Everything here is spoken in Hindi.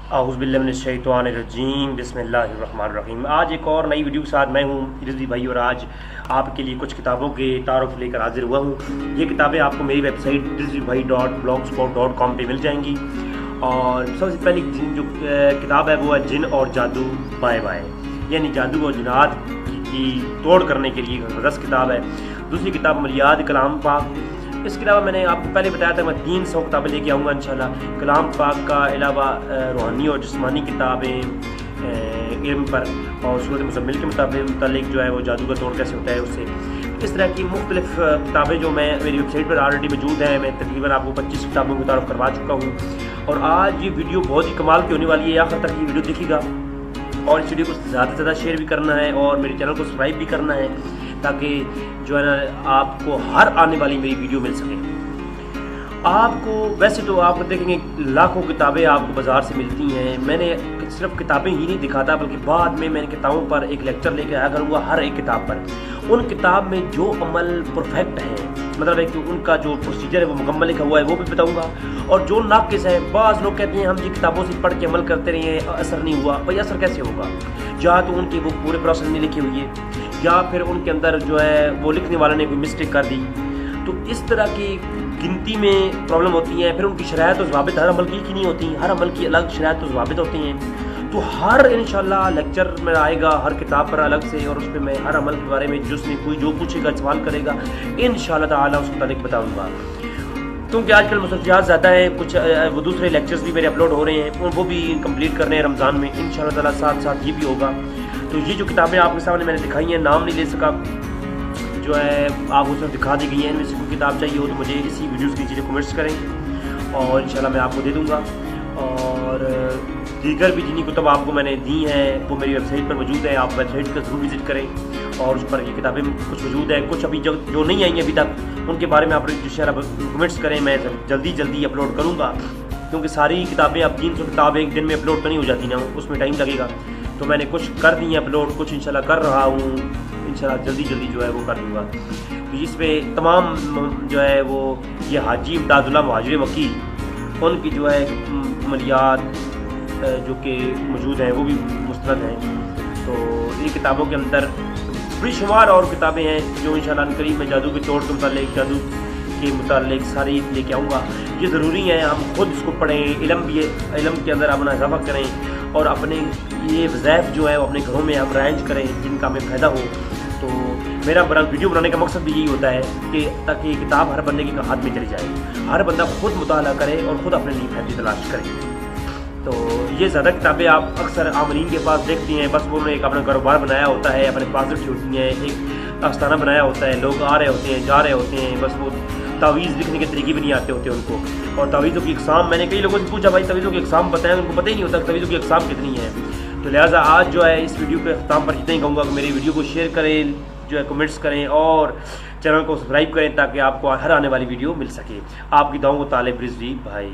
औज़ुबिल्लाहिमिनश्शैतानिर्रजीम बिस्मिल्लाहिर्रहमानिर्रहीम। आज एक और नई वीडियो के साथ मैं हूँ रिजवी भाई और आज आपके लिए कुछ किताबों के तारुफ लेकर हाजिर हुआ हूँ। ये किताबें आपको मेरी वेबसाइट rizvibhai.blogspot.com पे मिल जाएंगी। और सबसे पहली जो किताब है वो है जिन और जादू बाय बाय, यानी जादू और जिन्नात की तोड़ करने के लिए ज़बरदस्त किताब है। दूसरी किताब मलियाद कलाम पाक। इसके अलावा मैंने आपको पहले बताया था मैं 300 किताबें लेके आऊँगा इंशाल्लाह। कलाम पाक का अलावा रूहानी और जिस्मानी किताबें इल्म पर और सूरत मुज़म्मिल के मुताबिक जो है वो जादू का तोड़ कैसे होता है उससे, इस तरह की मुख्तलिफ किताबें जो मैं मेरी वेबसाइट पर ऑलरेडी मौजूद हैं। मैं तकरीबन आपको 25 किताबों की तारुफ करवा चुका हूँ और आज ये वीडियो बहुत ही कमाल की होने वाली है। आखिर तक ये वीडियो देखिएगा और इस वीडियो को ज़्यादा से ज़्यादा शेयर भी करना है और मेरे चैनल को सब्सक्राइब भी करना है ताकि जो है ना आपको हर आने वाली मेरी वीडियो मिल सके। आपको वैसे तो आप देखेंगे लाखों किताबें आपको बाज़ार से मिलती हैं। मैंने सिर्फ किताबें ही नहीं दिखाता बल्कि बाद में मैंने किताबों पर एक लेक्चर लेकर आया करूँगा। हर एक किताब पर उन किताब में जो अमल परफेक्ट है, मतलब है कि उनका जो प्रोसीजर है वो मुकम्मल लिखा हुआ है वो भी बताऊँगा। और जो नाक़िस है, बाज़ लोग कहते हैं हम जी किताबों से पढ़ के अमल करते रहे हैं असर नहीं हुआ। भाई असर कैसे होगा? या तो उनकी वो पूरे प्रोसेस नहीं लिखी हुई है या फिर उनके अंदर जो है वो लिखने वाले ने कोई मिस्टेक कर दी। तो इस तरह की गिनती में प्रॉब्लम होती है। फिर उनकी शरायत और ज़वाबित हर अमल की नहीं होती, हर अमल की अलग शरायत और ज़वाबित होती हैं। तो हर इंशाल्लाह लेक्चर में आएगा हर किताब पर अलग से और उस पर मैं हर अमल के बारे में जिसमें कोई जो पूछेगा सवाल करेगा इंशाल्लाह ताला उसके मुताबिक बताऊँगा। क्योंकि आजकल मसरूफियात ज़्यादा है, कुछ वो दूसरे लेक्चर्स भी मेरे अपलोड हो रहे हैं वो भी कंप्लीट करने हैं रमज़ान में इंशाल्लाह ताला, साथ साथ ये भी होगा। तो ये जो किताबें आपके सामने मैंने दिखाई हैं, नाम नहीं ले सका जो है आप उसमें दिखा दी गई हैं। इनमें से कोई किताब चाहिए हो तो मुझे इसी वीडियोज़ के नीचे कमेंट्स करें और इंशाल्लाह मैं आपको दे दूँगा। और दीगर भी जिन्हीं किताब आपको मैंने दी हैं वो मेरी वेबसाइट पर मौजूद है, आप वेबसाइट का ज़रूर विज़िट करें और उस पर ये किताबें कुछ मौजूद हैं। कुछ अभी जो नहीं आई हैं अभी तक उनके बारे में आप इंशाल्लाह कमेंट्स करें, मैं जल्दी अपलोड करूँगा। क्योंकि सारी किताबें अब 300 किताबें एक दिन में अपलोड तो नहीं हो जाती ना, उसमें टाइम लगेगा। तो मैंने कुछ कर दी है अपलोड, कुछ इंशाल्लाह कर रहा हूँ, इंशाल्लाह जल्दी जो है वो कर दूँगा। तो इसमें तमाम जो है वो ये हाजी इमदादुल्लाह मुहाजिर मक्की उनकी जो है मलियात जो कि मौजूद हैं वो भी मुस्तरद हैं। तो इन किताबों के अंदर बेशुमार और किताबें हैं जो इंशाल्लाह करीब में जादू के तौर के मुतालिक, जादू के मुतालिक सारी लेके आऊँगा। ये ज़रूरी है हम खुद इसको पढ़ें, इल्म के अंदर अपना इजाफा करें और अपने ये वज़ाइफ जो है वो अपने घरों में हम राइज करें जिनका हमें फ़ायदा हो। तो मेरा वीडियो बनाने का मकसद भी यही होता है कि ताकि किताब हर बंदे के हाथ में चली जाए, हर बंदा खुद मुताला करे और ख़ुद अपने लिए फ़ायदे तलाश करे। तो ये ज़्यादा किताबें आप अक्सर आमरीन के पास देखती हैं, बस वो एक अपना कारोबार बनाया होता है, अपने पास रखी होती हैं, एक आस्थाना बनाया होता है, लोग आ रहे होते हैं जा रहे होते हैं, बस वो तावीज़ लिखने के तरीके भी नहीं आते होते उनको। और तावीज़ों की इक़साम मैंने कई लोगों से पूछा भाई तावीज़ों की इक़साम बताएं, उनको पता ही नहीं होता तावीज़ों की इक़साम कितनी है। तो लिहाजा आज जो है इस वीडियो के अख्ताम पर जितना ही कहूँगा कि मेरी वीडियो को शेयर करें, जो है कमेंट्स करें और चैनल को सब्सक्राइब करें ताकि आपको हर आने वाली वीडियो मिल सके। आपकी दुआओं को तालिब रिजवी भाई।